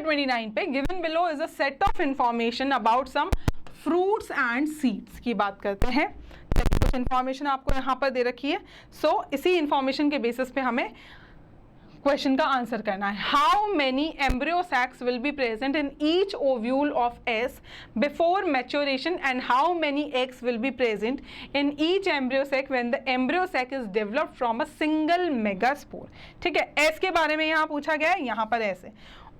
Slide 29 पे given below is a set of information about some fruits and seeds की बात करते हैं। कुछ इंफॉर्मेशन आपको यहाँ पर दे रखी है, सो इसी इंफॉर्मेशन के बेसिस पे हमें क्वेश्चन का आंसर करना है। How many embryo sacs will be present in each ovule of S before maturation and how many eggs will be present in each embryo sac when the embryo sac is developed from a single megaspore. ठीक है, S के बारे में यहाँ पूछा गया है। यहाँ पर ऐसे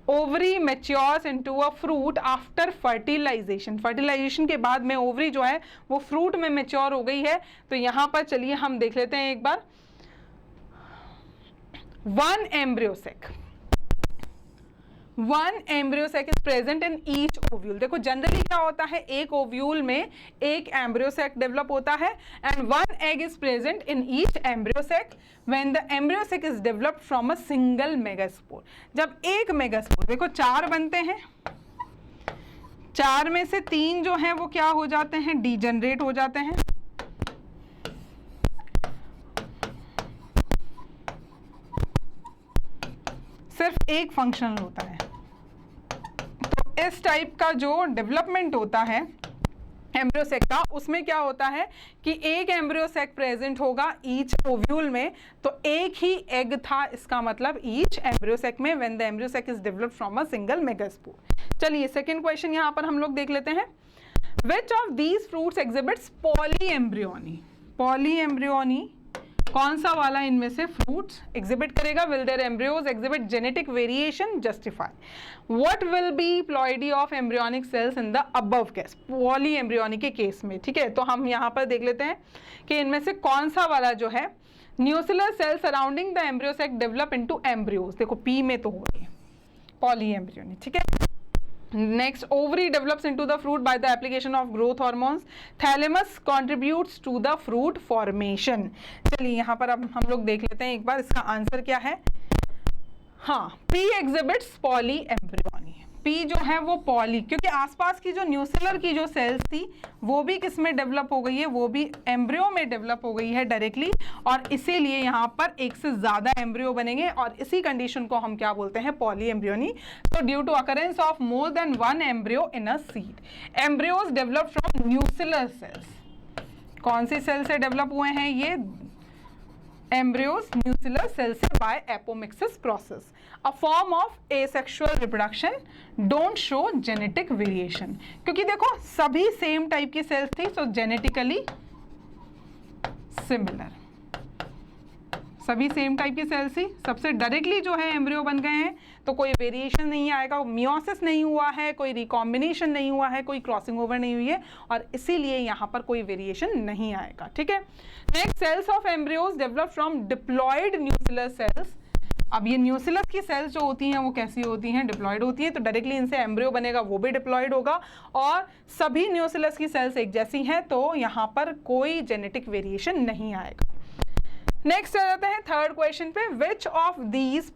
ovary matures into a fruit after fertilisation, fertilisation के बाद में ओवरी जो है वो फ्रूट में मैच्योर हो गई है। तो यहाँ पर चलिए हम देख लेते हैं एक बार। one embryo sac is present in each ovule। देखो जनरली क्या होता है, एक ओव्यूल में एक एम्ब्रियो सैक डेवलप होता है and one egg is present in each embryo sac when the embryo sac is developed from a single megaspore. जब एक मेगास्पोर, देखो 4 बनते हैं, 4 में से 3 जो हैं वो क्या हो जाते हैं, डीजनरेट हो जाते हैं। सिर्फ एक फंक्शनल होता है। तो इस टाइप का जो डेवलपमेंट होता है एम्ब्रियो सैक का, उसमें क्या होता है कि एक एम्ब्रियो सैक प्रेजेंट होगा ईच ओव्यूल में, तो एक ही एग था, इसका मतलब ईच एम्ब्रियो सैक में when the embryo sac is developed from a single megaspore. चलिए सेकंड क्वेश्चन यहाँ पर हम लोग देख लेते हैं। Which of these fruits exhibits polyembryony. Polyembryony कौन सा वाला इनमें से फ्रूट्स एग्जिबिट करेगा? Will there embryos exhibit genetic variation? Justify. What will be ploidy of embryonic sales in the above case, polyembryonic के केस में। ठीक है, तो हम यहाँ पर देख लेते हैं कि इनमें से कौन सा वाला जो है nuclear cell surrounding the embryo sac develop into embryos. देखो पी में तो हो गई पॉली एम्ब्रियोनिक। ठीक है, next ovary develops into the fruit by the application of growth hormones. Thalamus contributes to the fruit formation. चलिए यहाँ पर अब हम लोग देख लेते हैं एक बार इसका आंसर क्या है। हाँ, P exhibits polyembryony। P जो है वो पॉली, क्योंकि आसपास की जो न्यूक्लियर की जो सेल्स थी वो भी किस में डेवलप हो गई है, वो भी एम्ब्रियो में डेवलप हो गई है डायरेक्टली, और इसीलिए यहाँ पर एक से ज़्यादा एम्ब्रियो बनेंगे और इसी कंडीशन को हम क्या बोलते हैं, पॉली एम्ब्रियोनी। तो due to occurrence of more than one embryo in a seed, embryos develop from nuclear cells. कौन सी सेल से डेवलप हुए हैं ये एम्ब्रियोज? न्यूक्लियर सेल से by apomixis process. A form of asexual reproduction, don't show genetic variation. क्योंकि देखो सभी सेम टाइप की सेल्स थी, सो जेनेटिकली सिमिलर, सभी सेम टाइप की सेल्स थी, सबसे डायरेक्टली जो है एम्ब्रियो बन गए हैं, तो कोई वेरिएशन नहीं आएगा, मियोसिस नहीं हुआ है, कोई रिकॉम्बिनेशन नहीं हुआ है, कोई क्रॉसिंग ओवर नहीं हुई है, और इसीलिए यहाँ पर कोई वेरिएशन नहीं आएगा। ठीक है, next, cells of embryos develop from diploid nuclear cells. अब ये न्यूक्लियस की सेल्स जो होती हैं वो कैसी होती हैं, डिप्लॉयड होती हैं, तो डायरेक्टली इनसे एम्ब्रियो बनेगा वो भी डिप्लॉयड होगा, और सभी न्यूक्लियस की सेल्स एक जैसी हैं, तो यहाँ पर कोई जेनेटिक वेरिएशन नहीं आएगा। नेक्स्ट आ जाते हैं थर्ड क्वेश्चन पे। Which of these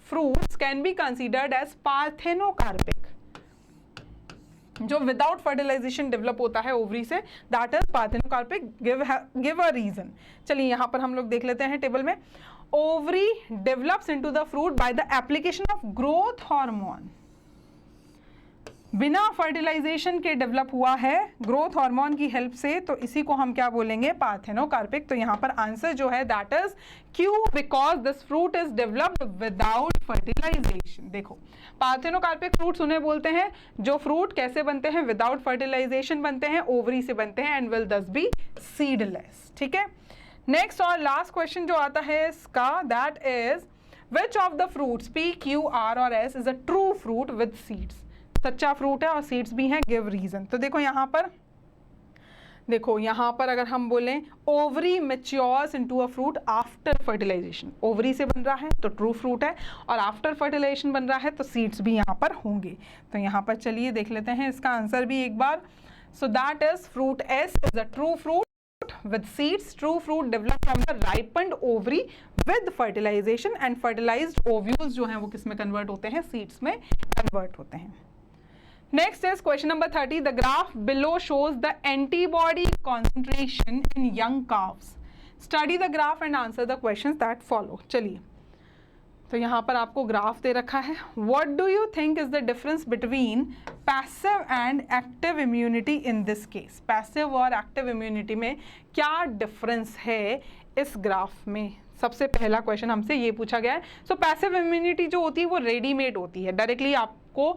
fruits can be considered as parthenocarpic, जो विदाउट फर्टिलाइजेशन डेवलप होता है ओवरी से, that is parthenocarpic. Give a reason. चलिए यहाँ पर हम लोग देख लेते हैं टेबल में। Ovary develops into the fruit by the application of growth hormone, बिना फर्टिलाइजेशन के डेवलप हुआ है ग्रोथ हार्मोन की हेल्प से, तो इसी को हम क्या बोलेंगे, पार्थेनोकार्पिक। तो यहाँ पर आंसर जो है that is Q, because this fruit is developed without fertilisation. देखो पार्थेनोकार्पिक फ्रूट्स उन्हें बोलते हैं जो फ्रूट कैसे बनते हैं, विदाउट फर्टिलाइजेशन बनते हैं, ओवरी से बनते हैं, एंड विल दस बी सीडलेस। ठीक है, नेक्स्ट और लास्ट क्वेश्चन जो आता है इसका, that is which of the fruits P, Q, R और S is a true fruit with seeds. सच्चा फ्रूट है और सीड्स भी हैं, गिव रीजन। तो देखो यहाँ पर अगर हम बोलें ovary matures into a fruit after fertilisation, ovary से बन रहा है तो ट्रू फ्रूट है, और आफ्टर फर्टिलाइजेशन बन रहा है तो सीड्स भी यहाँ पर होंगे। तो यहाँ पर चलिए देख लेते हैं इसका आंसर भी एक बार। So that is fruit S is a true fruit with seeds. True fruit develop from the ripened ovary with fertilization, and fertilized ovules जो हैं वो किस में कन्वर्ट होते हैं, सीड्स में कन्वर्ट होते हैं। Next is question number 30. The graph below shows the antibody concentration in young calves. Study the graph and answer the questions that follow. चलिए तो यहाँ पर आपको ग्राफ दे रखा है। What do you think is the difference between passive and active immunity in this case? Passive और active immunity में क्या डिफरेंस है इस ग्राफ में? सबसे पहला क्वेश्चन हमसे ये पूछा गया है। सो पैसिव इम्यूनिटी जो होती है वो रेडीमेड होती है, डायरेक्टली आपको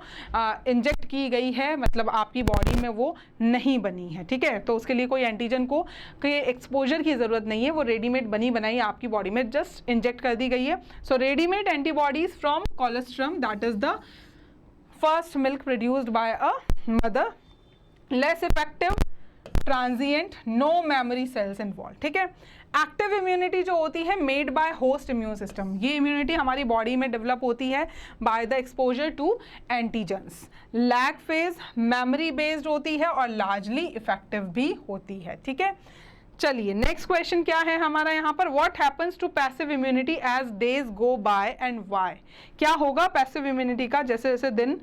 इंजेक्ट की गई है, मतलब आपकी बॉडी में वो नहीं बनी है, ठीक है। तो उसके लिए कोई एंटीजन को के एक्सपोजर की ज़रूरत नहीं है, वो रेडीमेड बनी बनाई आपकी बॉडी में जस्ट इंजेक्ट कर दी गई है। So readymade antibodies from colostrum, that is the first milk produced by a mother, less effective, transient, no memory cells involve, ठीक है। एक्टिव इम्यूनिटी जो होती है made by host immune system, ये इम्यूनिटी हमारी बॉडी में डेवलप होती है by the exposure to antigens, lag phase, memory based होती है और लार्जली इफेक्टिव भी होती है, ठीक है। चलिए नेक्स्ट क्वेश्चन क्या है हमारा यहाँ पर, what happens to passive immunity as days go by and why? क्या होगा पैसिव इम्यूनिटी का जैसे जैसे दिन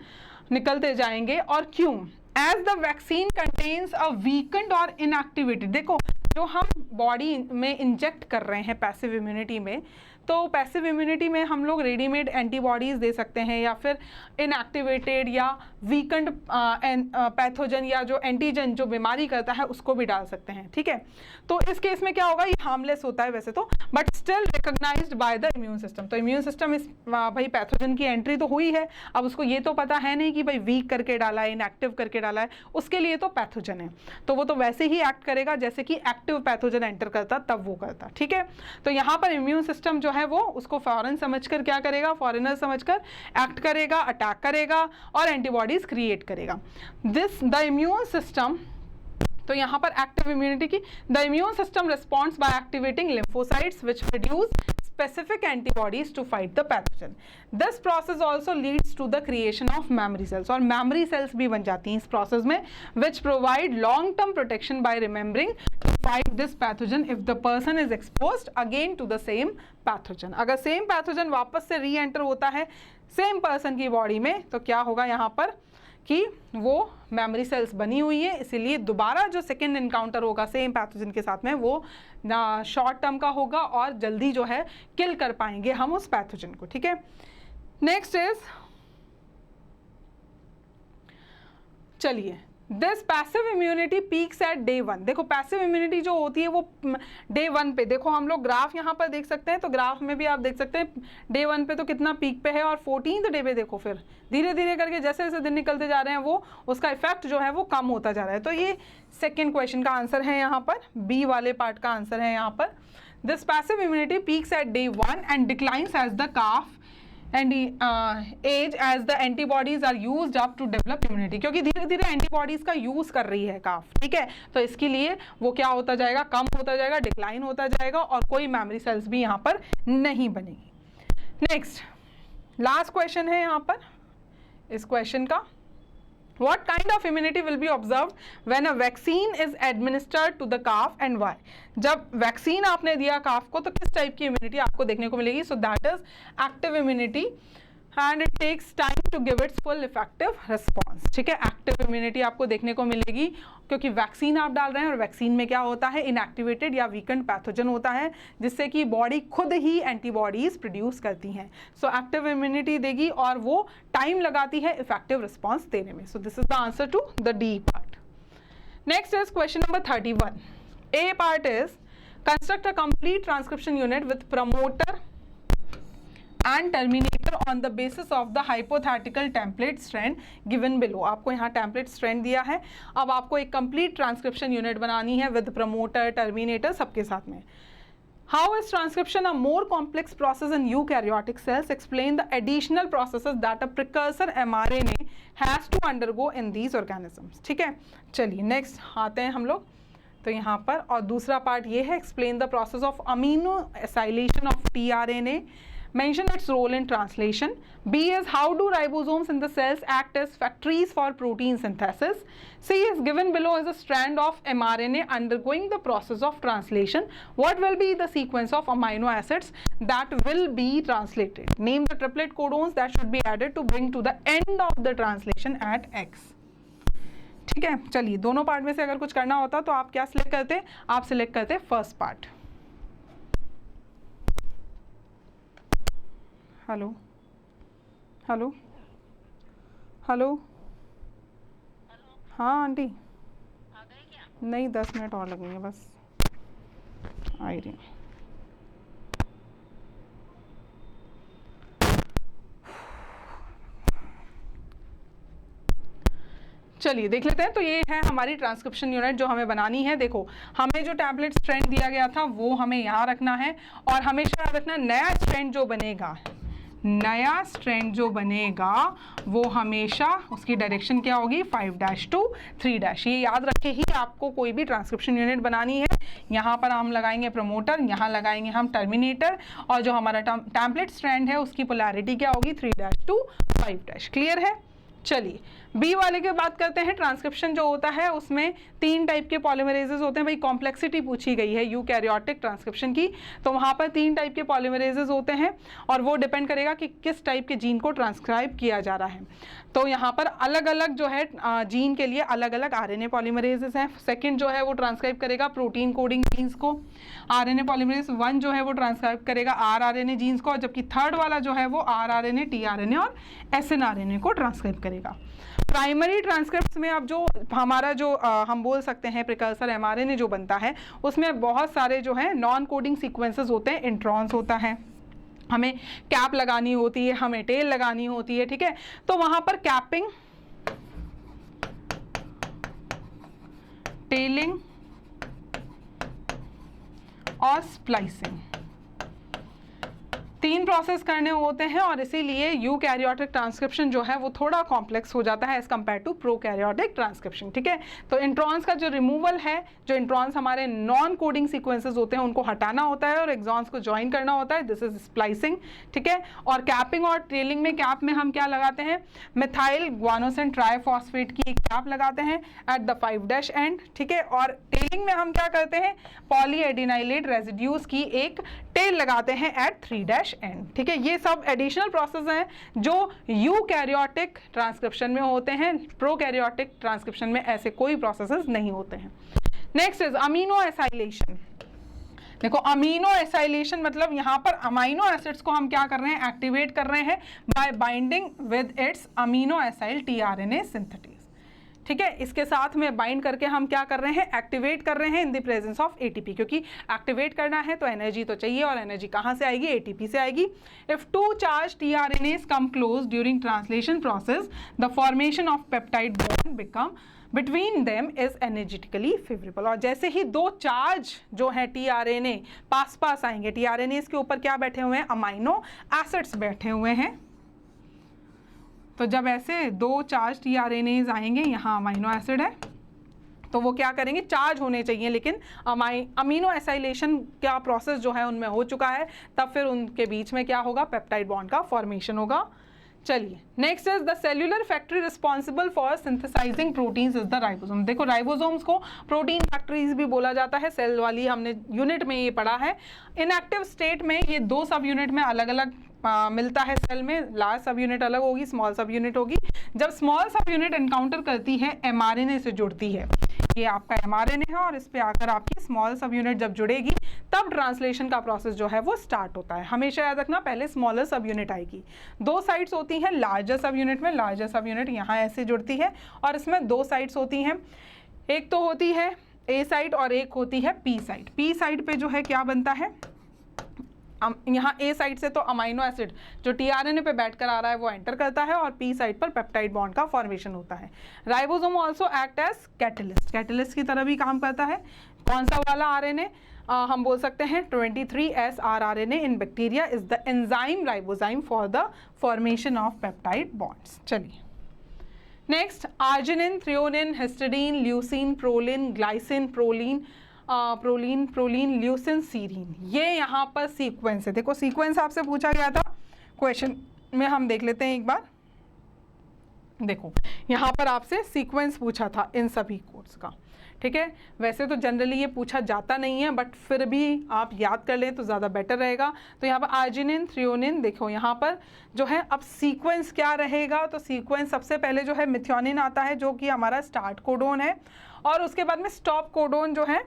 निकलते जाएंगे और क्यों? As the vaccine contains a weakened और इनएक्टिवेटेड, देखो जो हम बॉडी में इंजेक्ट कर रहे हैं पैसिव इम्यूनिटी में, तो पैसिव इम्यूनिटी में हम लोग रेडीमेड एंटीबॉडीज़ दे सकते हैं या फिर इनएक्टिवेटेड या वीकेंड पैथोजन या जो एंटीजन जो बीमारी करता है उसको भी डाल सकते हैं, ठीक है। तो इस केस में क्या होगा, ये हार्मलेस होता है वैसे तो, but still recognized by the immune system. तो इम्यून सिस्टम इस भाई पैथोजन की एंट्री तो हुई है, अब उसको ये तो पता है नहीं कि भाई वीक करके डाला है, इनएक्टिव करके डाला है, उसके लिए तो पैथोजन है, तो वो तो वैसे ही एक्ट करेगा जैसे कि एक्टिव पैथोजन एंटर करता तब वो करता, ठीक है। तो यहाँ पर इम्यून सिस्टम जो है वो उसको फॉरेन समझकर क्या करेगा, फॉरेनर समझकर एक्ट करेगा, अटैक करेगा और एंटीबॉडीज क्रिएट करेगा। दिस द इम्यून सिस्टम, तो यहाँ पर एक्टिव इम्यूनिटी की, the immune system responds by activating lymphocytes which produce specific antibodies to fight the pathogen. This process also leads to the creation of memory cells, और memory cells भी बन जाती हैं इस process में, which provide long term protection by remembering to fight this pathogen if the person is exposed again to the same pathogen. अगर same pathogen वापस से re-enter होता है same person की body में, तो क्या होगा यहाँ पर कि वो मेमोरी सेल्स बनी हुई है, इसीलिए दोबारा जो सेकेंड इनकाउंटर होगा सेम पैथोजन के साथ में वो ना शॉर्ट टर्म का होगा और जल्दी जो है किल कर पाएंगे हम उस पैथोजन को, ठीक है। नेक्स्ट इज, चलिए this passive immunity peaks at day 1। देखो पैसिव इम्यूनिटी जो होती है वो डे 1 पे, देखो हम लोग ग्राफ यहाँ पर देख सकते हैं, तो ग्राफ में भी आप देख सकते हैं डे 1 पे तो कितना पीक पे है, और 14th डे पे देखो फिर धीरे धीरे करके जैसे जैसे दिन निकलते जा रहे हैं वो उसका इफेक्ट जो है वो कम होता जा रहा है। तो ये सेकेंड क्वेश्चन का आंसर है यहाँ पर, बी वाले पार्ट का आंसर है यहाँ पर। This passive immunity peaks at day 1 and declines as the calf and as as the antibodies are used up to develop immunity, क्योंकि धीरे धीरे एंटीबॉडीज का यूज कर रही है काफ, ठीक है। तो इसके लिए वो क्या होता जाएगा, कम होता जाएगा, डिक्लाइन होता जाएगा और कोई मेमोरी सेल्स भी यहाँ पर नहीं बनेगी। नेक्स्ट लास्ट क्वेश्चन है यहाँ पर इस क्वेश्चन का, What kind of immunity will be observed when a vaccine is administered to the calf and why? जब वैक्सीन आपने दिया काफ को तो किस टाइप की इम्यूनिटी आपको देखने को मिलेगी? So that is active immunity and it takes time to give its full effective response, ठीक है। एक्टिव इम्यूनिटी आपको देखने को मिलेगी क्योंकि वैक्सीन आप डाल रहे हैं और वैक्सीन में क्या होता है, इनएक्टिवेटेड या वीकेंड पैथोजन होता है जिससे कि बॉडी खुद ही एंटीबॉडीज प्रोड्यूस करती हैं। सो एक्टिव इम्यूनिटी देगी और वो टाइम लगाती है इफेक्टिव रिस्पॉन्स देने में। So this is the answer to the D part. Next is question number 31। A part is construct a complete transcription unit with promoter and terminator on the basis of the hypothetical template strand given below। आपको यहाँ template strand दिया है, अब आपको एक complete transcription unit बनानी है with promoter, terminator सबके साथ में। How is transcription a more complex process in eukaryotic cells? Explain the additional processes that a precursor mRNA has to undergo in these organisms। ठीक है, चलिए next आते हैं हम लोग तो यहाँ पर, और दूसरा पार्ट ये है explain the process of amino acylation of tRNA, mention its role in translation। B is how do ribosomes in the cells act as factories for protein synthesis। C is given below is a strand of mRNA undergoing the process of translation, what will be the sequence of amino acids that will be translated? Name the triplet codons that should be added to bring to the end of the translation at X। ठीक है, चलिए दोनों part में से अगर कुछ करना होता तो आप क्या सिलेक्ट करते, आप सिलेक्ट करते first part. Hello hello hello, हाँ आंटी, आ गए क्या? नहीं 10 मिनट और लगेंगे बस, आ ही रही हूँ। चलिए देख लेते हैं। तो ये है हमारी ट्रांसक्रिप्शन यूनिट जो हमें बनानी है। देखो, हमें जो टैबलेट स्ट्रैंड दिया गया था वो हमें यहाँ रखना है, और हमेशा याद रखना नया स्ट्रैंड जो बनेगा, नया स्ट्रैंड जो बनेगा वो हमेशा उसकी डायरेक्शन क्या होगी, 5' to 3'। ये याद रखे ही आपको कोई भी ट्रांसक्रिप्शन यूनिट बनानी है। यहाँ पर हम लगाएंगे प्रमोटर, यहाँ लगाएंगे हम टर्मिनेटर, और जो हमारा टैम्पलेट स्ट्रैंड है उसकी पोलैरिटी क्या होगी, 3' to 5'। क्लियर है? चलिए बी वाले की बात करते हैं। ट्रांसक्रिप्शन जो होता है उसमें 3 टाइप के पॉलीमरेजेस होते हैं। भाई कॉम्प्लेक्सिटी पूछी गई है यूकैरियोटिक ट्रांसक्रिप्शन की, तो वहाँ पर 3 टाइप के पॉलीमरेजेस होते हैं, और वो डिपेंड करेगा कि किस टाइप के जीन को ट्रांसक्राइब किया जा रहा है। तो यहाँ पर अलग अलग जो है जीन के लिए अलग अलग RNA पॉलीमरेजेस हैं। सेकेंड जो है वो ट्रांसक्राइब करेगा प्रोटीन कोडिंग जीन्स को, RNA पॉलीमरेज 1 जो है वो ट्रांसक्राइब करेगा rRNA जीन्स को, जबकि थर्ड वाला जो है वो rRNA, tRNA और snRNA को ट्रांसक्राइब करेगा। प्राइमरी ट्रांसक्रिप्ट्स में अब जो हमारा जो हम बोल सकते हैं प्रिकर्सर mRNA जो बनता है, उसमें बहुत सारे जो है नॉन कोडिंग सीक्वेंसेस होते हैं, इंट्रॉन्स होता है, हमें कैप लगानी होती है, हमें टेल लगानी होती है, ठीक है। तो वहाँ पर कैपिंग, टेलिंग और स्प्लाइसिंग 3 प्रोसेस करने होते हैं, और इसीलिए यूकैरियोटिक ट्रांसक्रिप्शन जो है वो थोड़ा कॉम्प्लेक्स हो जाता है as compare to prokaryotic transcription, ठीक है। तो इंट्रॉन्स का जो रिमूवल है, जो इंट्रॉन्स हमारे नॉन कोडिंग सीक्वेंसेस होते हैं उनको हटाना होता है और एक्सॉन्स को ज्वाइन करना होता है, दिस इज स्प्लाइसिंग, ठीक है। और कैपिंग और टेलिंग में, कैप में हम क्या लगाते हैं, मिथाइल ग्वानोसिन ट्राइफॉस्फेट की एक कैप लगाते हैं एट द 5' एंड, ठीक है। और टेलिंग में हम क्या करते हैं, पॉलीएडिनाइलेट रेजिड्यूज की एक टेल लगाते हैं एट 3' एंड, ठीक है। ये सब एडिशनल प्रोसेस हैं जो यूकैरियोटिक ट्रांसक्रिप्शन में होते हैं, प्रोकैरियोटिक ट्रांसक्रिप्शन में ऐसे कोई प्रोसेसेस नहीं होते हैं। Next is amino acylation. देखो अमीनो एसाइलेशन मतलब यहाँ पर अमाइनो एसिड्स को हम क्या कर रहे हैं, एक्टिवेट कर रहे हैं bye binding with its amino acyl tRNA synthetase, ठीक है। इसके साथ में बाइंड करके हम क्या कर रहे हैं, एक्टिवेट कर रहे हैं in the presence of ATP, क्योंकि एक्टिवेट करना है तो एनर्जी तो चाहिए, और एनर्जी कहाँ से आएगी, ATP से आएगी। If 2 charge tRNAs come close during translation process, the formation of peptide bond become between them is energetically favourable. और जैसे ही 2 चार्ज जो है tRNA पास पास आएंगे, tRNAs के ऊपर क्या बैठे हुए हैं, अमाइनो एसिड्स बैठे हुए हैं, तो जब ऐसे 2 चार्ज tRNAs आएंगे, यहाँ अमाइनो एसिड है, तो वो क्या करेंगे, चार्ज होने चाहिए, लेकिन अमीनो एसाइलेशन का प्रोसेस जो है उनमें हो चुका है, तब फिर उनके बीच में क्या होगा, पेप्टाइड बॉन्ड का फॉर्मेशन होगा। चलिए next is the cellular factory responsible for synthesising proteins is the ribosome. देखो राइबोसोम्स को प्रोटीन फैक्ट्रीज भी बोला जाता है, सेल वाली हमने यूनिट में ये पढ़ा है। इनएक्टिव स्टेट में ये 2 सब यूनिट में अलग अलग मिलता है सेल में, लार्ज सब यूनिट अलग होगी, स्मॉल सब यूनिट होगी। जब स्मॉल सब यूनिट एनकाउंटर करती है, mRNA से जुड़ती है, ये आपका mRNA है, और इस पे आकर आपकी स्मॉल सब यूनिट जब जुड़ेगी तब ट्रांसलेशन का प्रोसेस जो है वो स्टार्ट होता है। हमेशा याद रखना, पहले स्मॉलर सब यूनिट आएगी। 2 साइड्स होती हैं लार्जर सब यूनिट में, लार्जर सब यूनिट यहाँ ऐसे जुड़ती है, और इसमें 2 साइड्स होती हैं, एक तो होती है A साइड और एक होती है P साइड। P साइड पे जो है क्या बनता है, यहाँ A साइड से तो अमाइनो एसिड जो tRNA पे बैठकर आ रहा है वो एंटर करता है, और P साइड पर पेप्टाइड बॉन्ड का फॉर्मेशन होता है। Ribosome also act as catalyst, catalyst की तरह भी काम करता है। कौन सा वाला RNA, हम बोल सकते हैं 23S rRNA in bacteria is the enzyme ribozyme for the formation of peptide bonds. चलिए next, arginine, threonine, histidine, leucine, proline, glycine, proline, leucine, serine, ये यहाँ पर सीक्वेंस है। देखो सीक्वेंस आपसे पूछा गया था क्वेश्चन में, हम देख लेते हैं एक बार। देखो यहाँ पर आपसे सीक्वेंस पूछा था इन सभी कोड्स का, ठीक है। वैसे तो जनरली ये पूछा जाता नहीं है, बट फिर भी आप याद कर लें तो ज़्यादा बेटर रहेगा। तो यहाँ पर आर्जिनिन, थ्रियोनिन, देखो यहाँ पर जो है अब सीक्वेंस क्या रहेगा, तो सीक्वेंस सबसे पहले जो है मिथ्योनिन आता है, जो कि हमारा स्टार्ट कोडोन है, और उसके बाद में स्टॉप कोडोन जो है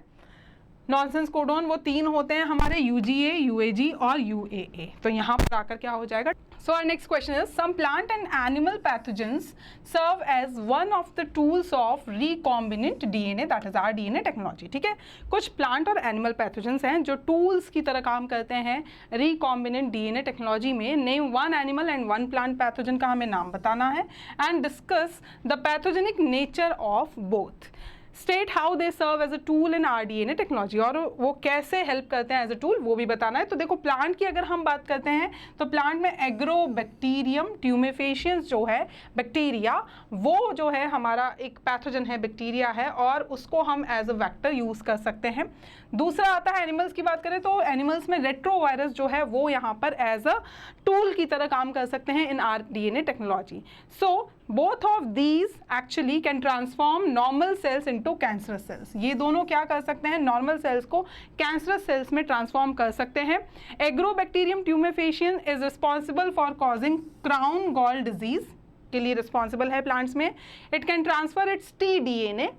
नॉनसेंस कोडॉन वो 3 होते हैं हमारे, यूजीए, यूएजी और यूएए। तो यहाँ पर आकर क्या हो जाएगा। So our next question is, some plant and animal pathogens serve as one of the tools of recombinant DNA, that is our DNA technology। ठीक है, कुछ प्लांट और एनिमल पैथोजेंस हैं जो टूल्स की तरह काम करते हैं रिकॉम्बिनेंट डीएनए टेक्नोलॉजी में। Name one animal and one plant pathogen का हमें नाम बताना है and discuss the pathogenic nature of both. State how they serve as a tool in R DNA technology, और वो कैसे हेल्प करते हैं एज अ टूल वो भी बताना है। तो देखो प्लांट की अगर हम बात करते हैं तो प्लांट में एग्रोबैक्टीरियम ट्यूमेफेशियंस जो है बैक्टीरिया, वो जो है हमारा एक पैथोजन है, बैक्टीरिया है, और उसको हम एज अ वेक्टर यूज़ कर सकते हैं। दूसरा आता है एनिमल्स की बात करें तो एनिमल्स में रेट्रोवायरस जो है वो यहाँ पर एज अ टूल की तरह काम कर सकते हैं in R DNA technology. So both of these actually can transform normal cells into cancerous cells. ये दोनों क्या कर सकते हैं, नॉर्मल सेल्स को कैंसरस सेल्स में ट्रांसफॉर्म कर सकते हैं। Agrobacterium tumefaciens is responsible for causing crown gall disease के लिए रिस्पॉन्सिबल है प्लांट्स में। It can transfer its T DNA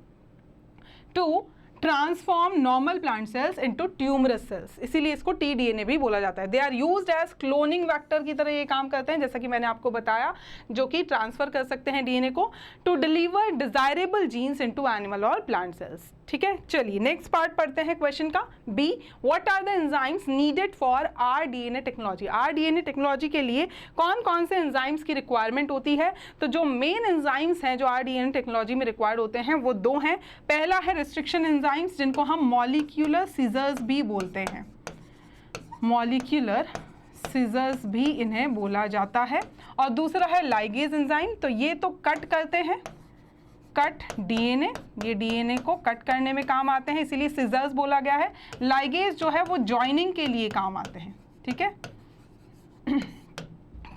to transform normal plant cells into tumorous cells, इसीलिए इसको टी-डीएनए भी बोला जाता है। They are used as cloning vector की तरह ये काम करते हैं, जैसा कि मैंने आपको बताया, जो कि ट्रांसफर कर सकते हैं डीएनए को to deliver desirable genes into animal और प्लांट सेल्स। ठीक है, चलिए नेक्स्ट पार्ट पढ़ते हैं क्वेश्चन का। B, what are the enzymes needed for R DNA technology. R DNA technology के लिए कौन कौन से एंजाइम्स की रिक्वायरमेंट होती है। तो जो मेन एंजाइम्स हैं जो आर डीएनए टेक्नोलॉजी में रिक्वायर्ड होते हैं वो 2 हैं। पहला है रिस्ट्रिक्शन एंजाइम्स, जिनको हम मॉलिक्यूलर सीजर्स भी बोलते हैं, मॉलिक्यूलर सीजर्स भी इन्हें बोला जाता है। और दूसरा है लाइगेज एंजाइम, तो ये तो कट करते हैं, कट डीएनए, ये डीएनए को कट करने में काम आते हैं, इसीलिए सीजर्स बोला गया है। लाइगेज जो है वो जॉइनिंग के लिए काम आते हैं। ठीक है,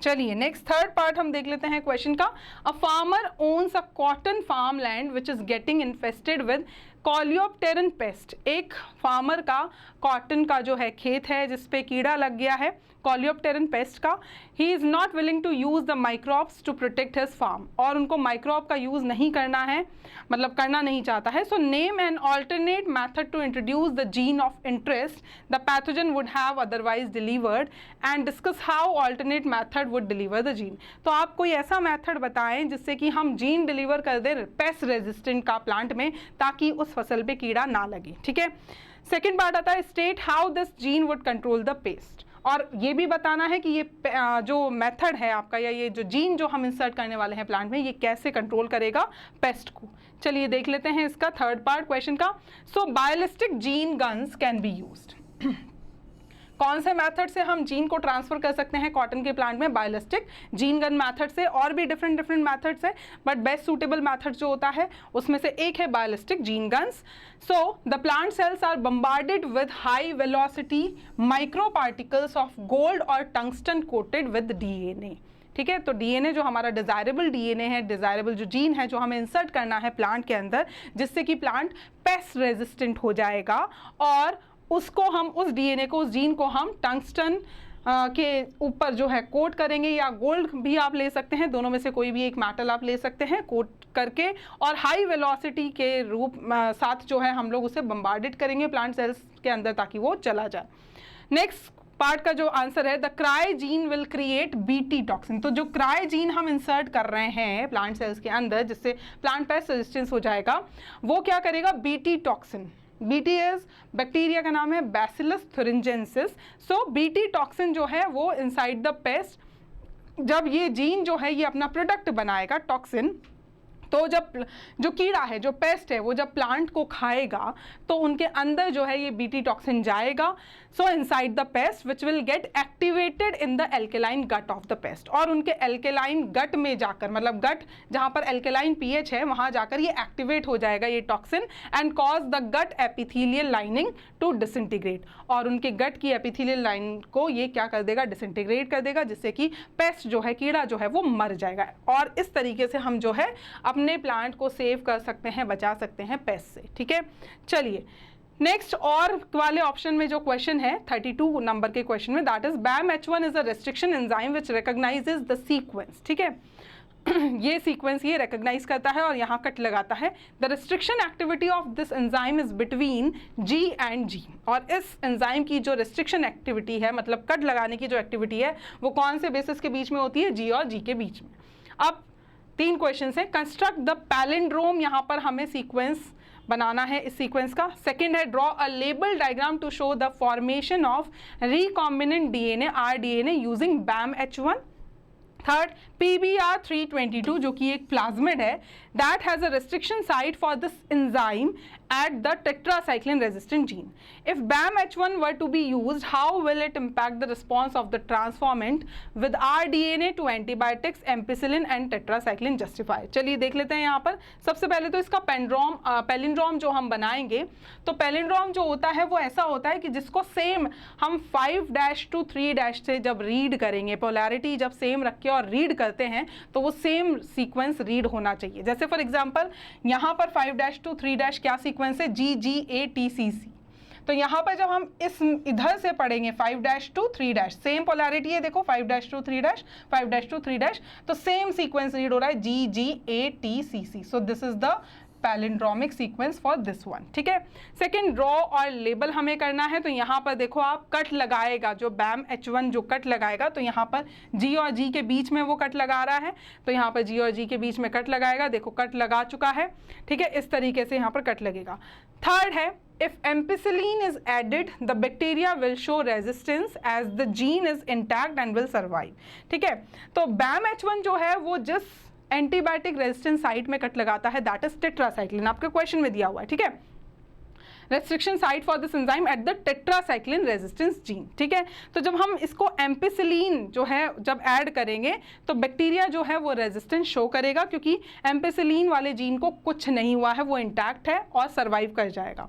चलिए नेक्स्ट थर्ड पार्ट हम देख लेते हैं क्वेश्चन का। A farmer owns a cotton farm land which is getting infested with coleopteran pest. एक फार्मर का कॉटन का जो है खेत है जिसपे कीड़ा लग गया है कॉलियोप्टेरन पेस्ट का। He is not willing to use the microbes to protect his farm, और उनको माइक्रोब का यूज़ नहीं करना है, मतलब करना नहीं चाहता है। So name an alternate method to introduce the gene of interest the pathogen would have otherwise delivered and discuss how alternate method would deliver the gene. तो आप कोई ऐसा मैथड बताएं जिससे कि हम जीन डिलीवर कर दें पेस्ट रेजिस्टेंट का प्लांट में, ताकि उस फसल पे कीड़ा ना लगे। ठीक है, सेकेंड पार्ट आता है state how this gene would control the pest, और ये भी बताना है कि ये जो मेथड है आपका, या ये जो जीन जो हम इंसर्ट करने वाले हैं प्लांट में, ये कैसे कंट्रोल करेगा पेस्ट को। चलिए देख लेते हैं इसका थर्ड पार्ट क्वेश्चन का। So biolistic gene guns can be used. कौन से मेथड से हम जीन को ट्रांसफर कर सकते हैं कॉटन के प्लांट में, बायोलिस्टिक जीन गन मेथड से। और भी डिफरेंट मेथड्स है, बट बेस्ट सूटेबल मेथड जो होता है उसमें से एक है biolistic gene guns. So the plant cells are bombarded with high velocity micro particles of gold और टंगस्टन कोटेड विद डीएनए। ठीक है, तो डीएनए जो हमारा डिजायरेबल डीएनए है, डिजायरेबल जो जीन है जो हमें इंसर्ट करना है प्लांट के अंदर, जिससे कि प्लांट पेस्ट रेजिस्टेंट हो जाएगा, और उसको हम उस डीएनए को, उस जीन को हम टंगस्टन के ऊपर जो है कोट करेंगे, या गोल्ड भी आप ले सकते हैं, दोनों में से कोई भी एक मेटल आप ले सकते हैं कोट करके, और हाई वेलोसिटी के रूप साथ जो है हम लोग उसे बम्बार्डेड करेंगे प्लांट सेल्स के अंदर ताकि वो चला जाए। नेक्स्ट पार्ट का जो आंसर है, the cry gene will create BT toxin. तो जो क्राई जीन हम इंसर्ट कर रहे हैं प्लांट सेल्स के अंदर जिससे प्लांट पेस्ट रेजिस्टेंस हो जाएगा, वो क्या करेगा, BT toxin. BT is bacteria का नाम है बैसिलस थुरिंजेंसिस। सो बीटी टॉक्सिन जो है वो इनसाइड द पेस्ट, जब ये जीन जो है ये अपना प्रोडक्ट बनाएगा टॉक्सिन, तो जब जो कीड़ा है, जो पेस्ट है, वो जब प्लांट को खाएगा तो उनके अंदर जो है ये बीटी टॉक्सिन जाएगा। So inside the pest which will get activated in the alkaline gut of the pest, और उनके एल्केलाइन गट में जाकर, मतलब गट जहाँ पर एल्केलाइन पीएच है वहाँ जाकर ये एक्टिवेट हो जाएगा ये toxin, and cause the gut epithelial lining to disintegrate, और उनके गट की एपिथेलियल लाइन को ये क्या कर देगा, डिसइंटीग्रेट कर देगा, जिससे कि पेस्ट जो है, कीड़ा जो है वो मर जाएगा। और इस तरीके से हम जो है अपने प्लांट को सेव कर सकते हैं, बचा सकते हैं पेस्ट से। ठीक है, चलिए नेक्स्ट और वाले ऑप्शन में जो क्वेश्चन है 32 नंबर के क्वेश्चन में, that is BAMH1 is a restriction enzyme which recognises the sequence. ठीक है, ये सीक्वेंस ये रिकॉग्नाइज करता है और यहाँ कट लगाता है। The restriction activity of this enzyme is between G and G, और इस एंजाइम की जो रिस्ट्रिक्शन एक्टिविटी है, मतलब कट लगाने की जो एक्टिविटी है, वो कौन से बेसिस के बीच में होती है? G और G के बीच में। अब 3 क्वेश्चन है। कंस्ट्रक्ट द पैलिंड्रोम, यहाँ पर हमें सीक्वेंस बनाना है इस सीक्वेंस का। सेकेंड है draw a label diagram to show the formation of recombinant DNA rDNA using BAM-H1। Third PBr322 जो कि एक प्लाज्मिड है, that has a restriction site for this enzyme at the tetracycline resistant gene. If BAM-H1 were to be used, how will it impact the response of the transformant with rDNA to antibiotics, ampicillin and tetracycline justified? चलिए देख लेते हैं यहाँ पर। सबसे पहले तो इसका पैलिंड्रोम जो हम बनाएंगे, तो पैलिंड्रोम जो होता है वो ऐसा होता है कि जिसको सेम हम 5' to 3' से जब रीड करेंगे, पोलैरिटी जब सेम रख के और रीड करते हैं तो वो सेम सीक्वेंस रीड होना चाहिए। जैसे फॉर एग्जांपल यहाँ पर 5' to 3' क्या सीक्वेंस है? GGATCC। तो यहाँ पर जब हम इस इधर से पढ़ेंगे 5' to 3', सेम पोलैरिटी है, देखो 5' to 3', 5' to 3', तो सेम सीक्वेंस रीड हो रहा है GGATCC। So this is the palindromic sequence for this one. ठीक है। सेकेंड ड्रॉ और लेबल हमें करना है, तो यहाँ पर देखो आप कट लगाएगा, जो BAM-H1 जो कट लगाएगा, तो यहाँ पर G और G के बीच में वो कट लगा रहा है, तो यहाँ पर G और G के बीच में कट लगाएगा। देखो कट लगा चुका है। ठीक है, इस तरीके से यहाँ पर कट लगेगा। थर्ड है if ampicillin is added the bacteria will show resistance as the gene is intact and will survive। ठीक है, तो BAM-H1 जो है वो जिस एंटीबायोटिक रेजिस्टेंस साइट में कट लगाता है, दैट इज टेट्रासाइक्लिन, आपके क्वेश्चन में दिया हुआ है। ठीक है, restriction site for this enzyme at the tetracycline resistance gene. ठीक है, तो जब हम इसको एम्पिसिलिन जो है जब ऐड करेंगे तो बैक्टीरिया जो है वो रेजिस्टेंस शो करेगा, क्योंकि एम्पिसिलिन वाले जीन को कुछ नहीं हुआ है, वो इंटैक्ट है और सर्वाइव कर जाएगा।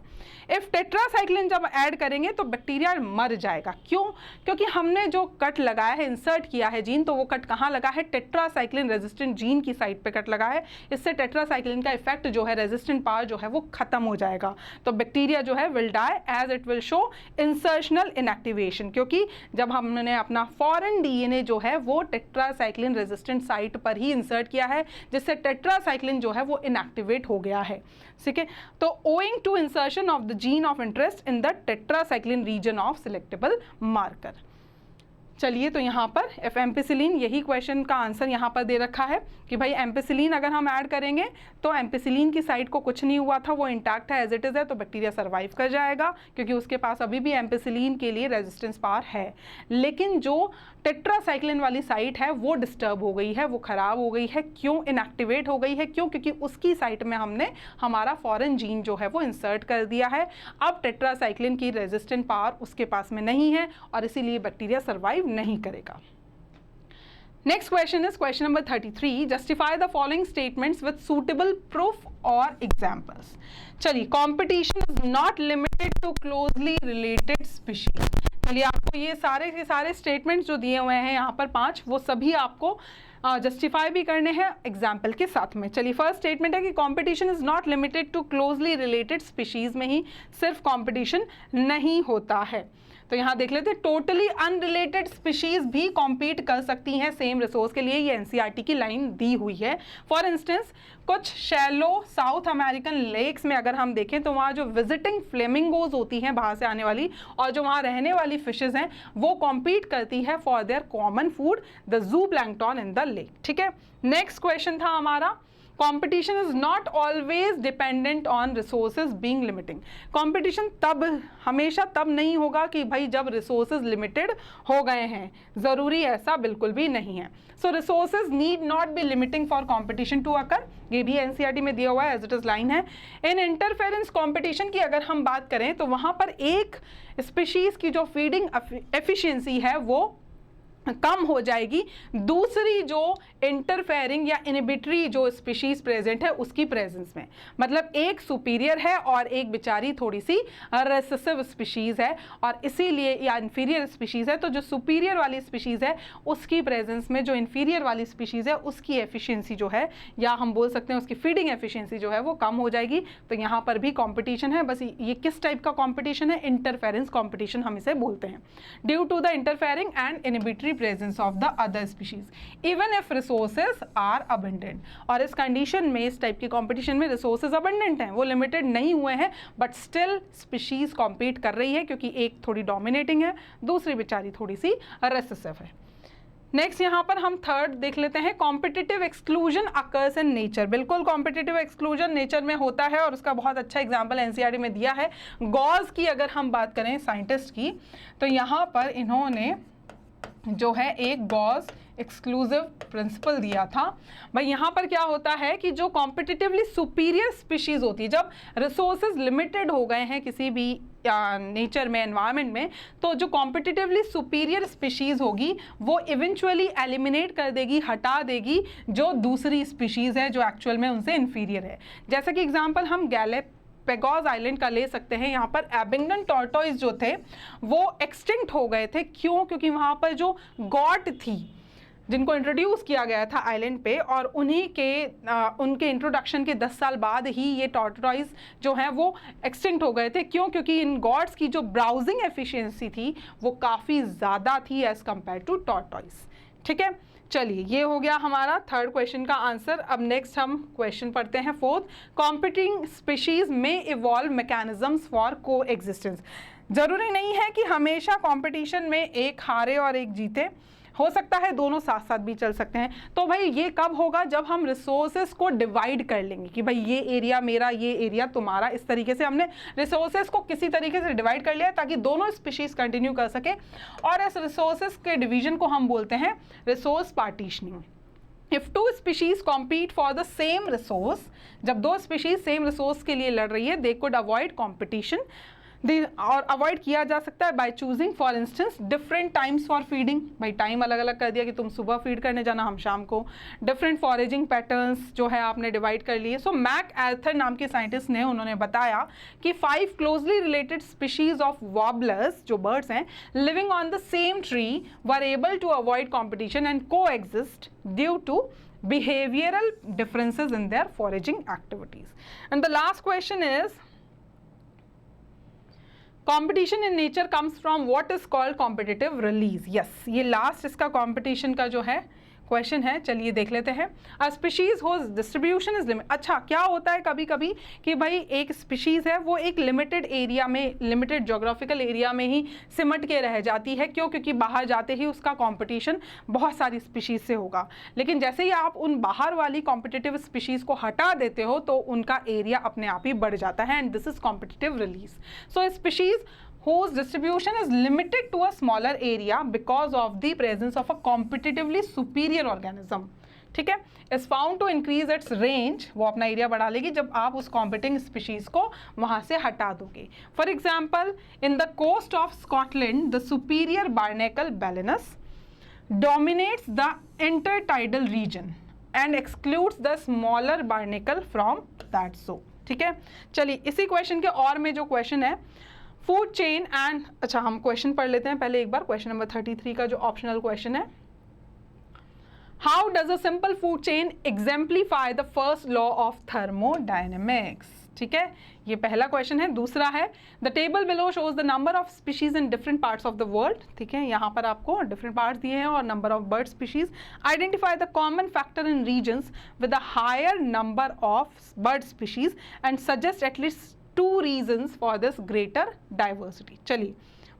इफ टेट्रासाइक्लिन जब ऐड करेंगे तो बैक्टीरिया मर जाएगा। क्यों? क्योंकि हमने जो कट लगाया है, इंसर्ट किया है जीन, तो वो कट कहाँ लगा है? टेट्रासाइक्लिन रेजिस्टेंट जीन की साइट पे कट लगा है। इससे टेट्रासाइक्लिन का इफेक्ट जो है, रेजिस्टेंट पावर जो है वो खत्म हो जाएगा। तो बैक्टीरिया जो है will die as it will show insertional inactivation, क्योंकि जब हमने अपना फॉरेन DNA जो है वो टेट्रासाइक्लिन रेजिस्टेंट साइट पर ही इंसर्ट किया है, जिससे टेट्रासाइक्लिन जो है वो इनएक्टिवेट हो गया है। ठीक है, तो owing to insertion of the gene of interest in the tetracycline region of selectable marker. चलिए, तो यहाँ पर एफ एम्पिसिलिन, यही क्वेश्चन का आंसर यहाँ पर दे रखा है कि भाई एम्पिसिलिन अगर हम ऐड करेंगे तो एम्पिसिलिन की साइट को कुछ नहीं हुआ था, वो इंटैक्ट है, एज इट इज़ है, तो बैक्टीरिया सर्वाइव कर जाएगा, क्योंकि उसके पास अभी भी एम्पिसिलिन के लिए रेजिस्टेंस पावर है। लेकिन जो टेट्रासाइक्लिन वाली साइट है वो डिस्टर्ब हो गई है, वो ख़राब हो गई है। क्यों इनएक्टिवेट हो गई है? क्यों? क्योंकि उसकी साइट में हमने हमारा फॉरेन जीन जो है वो इंसर्ट कर दिया है। अब टेट्रासाइक्लिन की रेजिस्टेंट पावर उसके पास में नहीं है और इसीलिए बैक्टीरिया सर्वाइव नहीं करेगा। Next question is question number 33। Justify the following statements with suitable proof और एग्जाम्पल्स। चलिए, competition is not limited to closely related species. चलिए, आपको ये सारे के सारे स्टेटमेंट्स जो दिए हुए हैं यहाँ पर 5, वो सभी आपको जस्टिफाई भी करने हैं एग्जाम्पल के साथ में। चलिए, फर्स्ट स्टेटमेंट है कि competition is not limited to closely related species में ही सिर्फ कंपटीशन नहीं होता है। तो यहाँ देख लेते हैं, टोटली अनरिलेटेड स्पीशीज भी कॉम्पीट कर सकती हैं सेम रिसोर्स के लिए, ये एनसीईआरटी की लाइन दी हुई है। फॉर इंस्टेंस, कुछ शैलो साउथ अमेरिकन लेक्स में अगर हम देखें तो वहाँ जो विजिटिंग फ्लेमिंगोज होती हैं बाहर से आने वाली, और जो वहाँ रहने वाली फिशेज हैं, वो कॉम्पीट करती है for their common food the zoo plankton in the lake. ठीक है, नेक्स्ट क्वेश्चन था हमारा, competition is not always dependent on resources being limiting। competition तब हमेशा तब नहीं होगा कि भाई जब resources limited हो गए हैं, ज़रूरी ऐसा बिल्कुल भी नहीं है। so resources need not be limiting for competition to occur, ये भी एनसीईआरटी में दिया हुआ है, एज इट इज़ लाइन है। इन इंटरफेरेंस कॉम्पिटिशन की अगर हम बात करें तो वहाँ पर एक स्पीशीज़ की जो फीडिंग एफिशिएंसी है वो कम हो जाएगी, दूसरी जो इंटरफेयरिंग या इनहिबिटरी जो स्पीशीज प्रेजेंट है उसकी प्रेजेंस में। मतलब एक सुपीरियर है और एक बेचारी थोड़ी सी रेसेसिव स्पीशीज है, और इसीलिए या इंफीरियर स्पीशीज है, तो जो सुपीरियर वाली स्पीशीज है उसकी प्रेजेंस में जो इंफीरियर वाली स्पीशीज है उसकी एफिशिएंसी जो है, या हम बोल सकते हैं उसकी फीडिंग एफिशिएंसी जो है वो कम हो जाएगी। तो यहाँ पर भी कॉम्पिटिशन है, बस ये किस टाइप का कॉम्पिटिशन है? इंटरफेरेंस कॉम्पिटिशन हम इसे बोलते हैं। Due to the interfering and inhibitory presence of the other species even if resources are abundant. और इस कंडीशन में, इस टाइप की कॉम्पिटिशन में रिसोर्सेज अबंडेंट हैं, वो लिमिटेड नहीं हुए हैं, बट स्टिल स्पीशीज कॉम्पीट कर रही है क्योंकि एक थोड़ी डोमिनेटिंग है, दूसरी बेचारी थोड़ी सी रेसेसिव है। नेक्स्ट यहाँ पर हम थर्ड देख लेते हैं, competitive exclusion occurs in nature. बिल्कुल कॉम्पिटिटिव एक्सक्लूजन नेचर में होता है और उसका बहुत अच्छा एग्जाम्पल एनसीईआरटी में दिया है। गॉस की अगर हम बात करें साइंटिस्ट की, तो यहाँ पर इन्होंने जो है एक गॉस एक्सक्लूसिव प्रिंसिपल दिया था। भाई यहाँ पर क्या होता है कि जो कॉम्पिटिटिवली सुपीरियर स्पीशीज होती है, जब रिसोर्सेज लिमिटेड हो गए हैं किसी भी नेचर में, एनवायरनमेंट में, तो जो कॉम्पिटिटिवली सुपीरियर स्पीशीज होगी वो इवेंचुअली एलिमिनेट कर देगी, हटा देगी जो दूसरी स्पीशीज है जो एक्चुअल में उनसे इन्फीरियर है। जैसा कि एग्जांपल हम गैलापागोस आइलैंड का ले सकते हैं। यहाँ पर एबिंगडन टॉर्टोइस जो थे वो एक्सटिंक्ट हो गए थे। क्यों? क्योंकि वहाँ पर जो गॉट थी जिनको इंट्रोड्यूस किया गया था आइलैंड पे, और उन्हीं के उनके इंट्रोडक्शन के 10 साल बाद ही ये टॉर्टोइस जो हैं वो एक्सटिंक्ट हो गए थे। क्यों? क्योंकि इन गॉड्स की जो ब्राउजिंग एफिशिएंसी थी वो काफ़ी ज़्यादा थी एज़ कम्पेयर टू टॉर्टोइस। ठीक है, चलिए ये हो गया हमारा थर्ड क्वेश्चन का आंसर। अब नेक्स्ट हम क्वेश्चन पढ़ते हैं फोर्थ, कॉम्पिटिंग स्पीशीज में इवॉल्व मैकेनिज्म्स फॉर को एग्जिस्टेंस। ज़रूरी नहीं है कि हमेशा कॉम्पिटिशन में एक हारे और एक जीते, हो सकता है दोनों साथ साथ भी चल सकते हैं। तो भाई ये कब होगा? जब हम रिसोर्सेज को डिवाइड कर लेंगे कि भाई ये एरिया मेरा, ये एरिया तुम्हारा। इस तरीके से हमने रिसोर्सेज को किसी तरीके से डिवाइड कर लिया ताकि दोनों स्पीशीज कंटिन्यू कर सके, और इस रिसोर्सेज के डिवीजन को हम बोलते हैं resource partitioning. If two species compete for the same resource, जब दो स्पीशीज सेम रिसोर्स के लिए लड़ रही है, they could avoid competition, और अवॉइड किया जा सकता है by choosing for instance different times for feeding. भाई टाइम अलग अलग कर दिया कि तुम सुबह फीड करने जाना, हम शाम को। डिफरेंट फॉरेजिंग पैटर्न्स जो है आपने डिवाइड कर लिए। सो मैक आर्थर नाम के साइंटिस्ट ने, उन्होंने बताया कि 5 closely related species of warblers जो बर्ड्स हैं living on the same tree were able to avoid competition and coexist due to behavioral differences in their foraging activities. And the last question is, competition in nature comes from what is called competitive release. Yes, ये last इसका competition का जो है question है, चलिए देख लेते हैं। A species whose distribution is limit. अच्छा, क्या होता है कभी कभी कि भाई एक स्पीशीज है वो एक लिमिटेड एरिया में, लिमिटेड जोग्राफिकल एरिया में ही सिमट के रह जाती है। क्यों? क्योंकि बाहर जाते ही उसका कंपटीशन बहुत सारी स्पीशीज से होगा, लेकिन जैसे ही आप उन बाहर वाली कॉम्पिटिटिव स्पीशीज को हटा देते हो तो उनका एरिया अपने आप ही बढ़ जाता है, and this is competitive release. So species whose distribution is limited to a smaller area because of the presence of a competitively superior organism, ठीक है, is found to increase its range, वो अपना area बढ़ा लेगी जब आप उस competing species को वहाँ से हटा दोगे। For example, in the coast of Scotland, the superior barnacle balanus dominates the intertidal region and excludes the smaller barnacle from that zone। ठीक है, चलिए इसी क्वेश्चन के और में जो क्वेश्चन है फूड चेन एंड, अच्छा हम क्वेश्चन पढ़ लेते हैं पहले एक बार। क्वेश्चन नंबर 33 का जो ऑप्शनल क्वेश्चन है, how does a simple food chain exemplify the first law of thermodynamics. ठीक है, ये पहला क्वेश्चन है। दूसरा है, the table below shows the number of species in different parts of the world. ठीक है, यहाँ पर आपको डिफरेंट पार्ट्स दिए हैं और number of bird species. Identify the common factor in regions with a higher number of bird species and suggest at least 2 reasons for this greater diversity। चलिए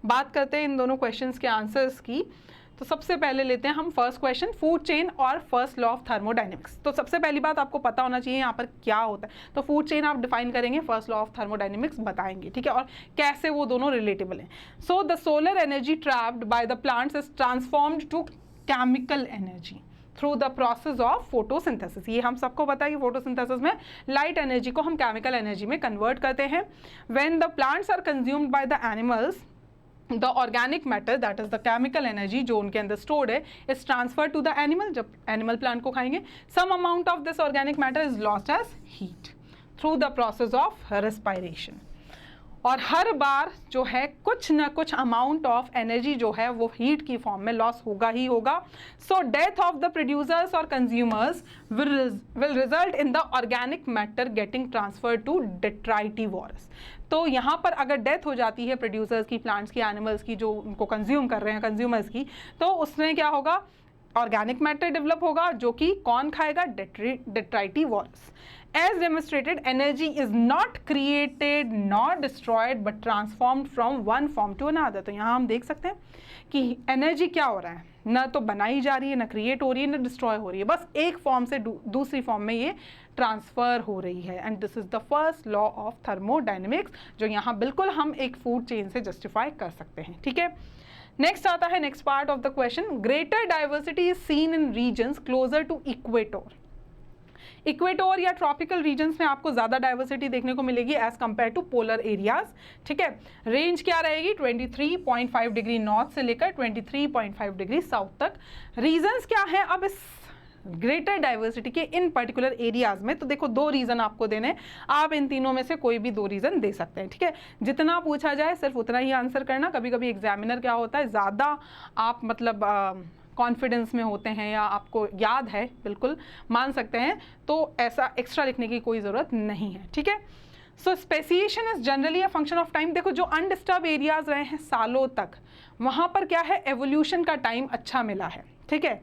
बात करते हैं इन दोनों क्वेश्चंस के आंसर्स की। तो सबसे पहले लेते हैं हम फर्स्ट क्वेश्चन, फूड चेन और फर्स्ट लॉ ऑफ थर्मोडायनेमिक्स। तो सबसे पहली बात आपको पता होना चाहिए यहाँ पर क्या होता है। तो फूड चेन आप डिफाइन करेंगे, फर्स्ट लॉ ऑफ थर्मोडायनेमिक्स बताएंगे, ठीक है, और कैसे वो दोनों रिलेटेबल हैं। So the solar energy trapped by the plants is transformed to chemical energy through the process of photosynthesis. ये हम सबको पता है कि फोटोसिंथेसिस में लाइट एनर्जी को हम केमिकल एनर्जी में कन्वर्ट करते हैं। When the plants are consumed by the animals, the organic matter that is the chemical energy जो उनके अंदर स्टोर्ड है is transfer to the animal. जब एनिमल प्लांट को खाएंगे, some amount of this organic matter is lost as heat through the process of respiration. और हर बार जो है कुछ ना कुछ अमाउंट ऑफ एनर्जी जो है वो हीट की फॉर्म में लॉस होगा ही होगा. So death of the producers और consumers will result in the organic matter getting transfer to detritivores. तो यहाँ पर अगर डेथ हो जाती है प्रोड्यूसर्स की, प्लांट्स की, एनिमल्स की, जो उनको कंज्यूम कर रहे हैं कंज्यूमर्स की, तो उसमें क्या होगा, ऑर्गेनिक मैटर डेवलप होगा जो कि कौन खाएगा, डेट्राइटिवोरस. As demonstrated, energy is not created nor destroyed but transformed from one form to another. तो यहाँ हम देख सकते हैं कि एनर्जी क्या हो रहा है, ना तो बनाई जा रही है, ना क्रिएट हो रही है, ना डिस्ट्रॉय हो रही है, बस एक फॉर्म से दूसरी फॉर्म में ये ट्रांसफ़र हो रही है. And this is the first law of thermodynamics जो यहाँ बिल्कुल हम एक फूड चेन से जस्टिफाई कर सकते हैं. ठीक है, नेक्स्ट आता है next part of the question. Greater diversity is seen in regions closer to equator. Equator या ट्रॉपिकल रीजन्स में आपको ज़्यादा डाइवर्सिटी देखने को मिलेगी as compare to polar areas. ठीक है, रेंज क्या रहेगी, 23.5 डिग्री नॉर्थ से लेकर 23.5 डिग्री साउथ तक. रीजन्स क्या है अब इस ग्रेटर डाइवर्सिटी के इन पर्टिकुलर एरियाज में? तो देखो, दो रीज़न आपको देने, आप इन तीनों में से कोई भी दो रीज़न दे सकते हैं. ठीक है, जितना पूछा जाए सिर्फ उतना ही आंसर करना. कभी कभी एग्जामिनर क्या होता है, ज़्यादा आप मतलब कॉन्फिडेंस में होते हैं या आपको याद है, बिल्कुल मान सकते हैं, तो ऐसा एक्स्ट्रा लिखने की कोई ज़रूरत नहीं है. ठीक है, so speciation is generally a function of time. देखो, जो अनडिस्टर्ब एरियाज रहे हैं सालों तक, वहाँ पर क्या है, एवोल्यूशन का टाइम अच्छा मिला है. ठीक है,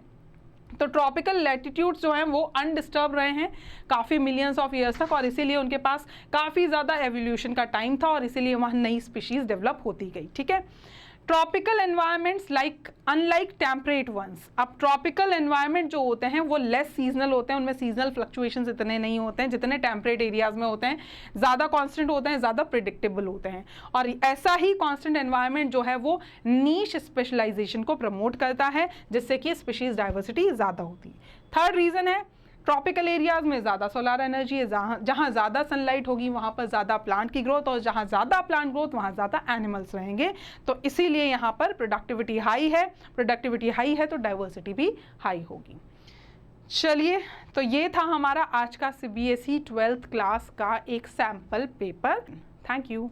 तो ट्रॉपिकल लैटिट्यूड्स जो हैं वो अनडिस्टर्ब रहे हैं काफ़ी मिलियंस ऑफ ईयर्स तक, और इसीलिए उनके पास काफ़ी ज़्यादा एवोल्यूशन का टाइम था, और इसीलिए वहाँ नई स्पीशीज़ डेवलप होती गई. ठीक है, tropical environments unlike temperate ones. अब ट्रॉपिकल एनवायरनमेंट जो होते हैं वो लेस सीजनल होते हैं, उनमें सीजनल फ्लक्चुएशंस इतने नहीं होते हैं जितने टेम्परेट एरियाज में होते हैं. ज़्यादा कांस्टेंट होते हैं, ज़्यादा प्रिडिक्टेबल होते हैं, और ऐसा ही कांस्टेंट एनवायरनमेंट जो है वो नीश स्पेशलाइजेशन को प्रमोट करता है, जिससे कि स्पीशीज डाइवर्सिटी ज़्यादा होती है. थर्ड रीज़न है, ट्रॉपिकल एरियाज में ज़्यादा सोलर एनर्जी है, जहाँ ज़्यादा सनलाइट होगी वहाँ पर ज़्यादा प्लांट की ग्रोथ, और जहाँ ज़्यादा प्लांट ग्रोथ वहाँ ज़्यादा एनिमल्स रहेंगे. तो इसीलिए यहाँ पर प्रोडक्टिविटी हाई है तो डाइवर्सिटी भी हाई होगी. चलिए, तो ये था हमारा आज का CBSE 12th क्लास का एक सैम्पल पेपर. Thank you.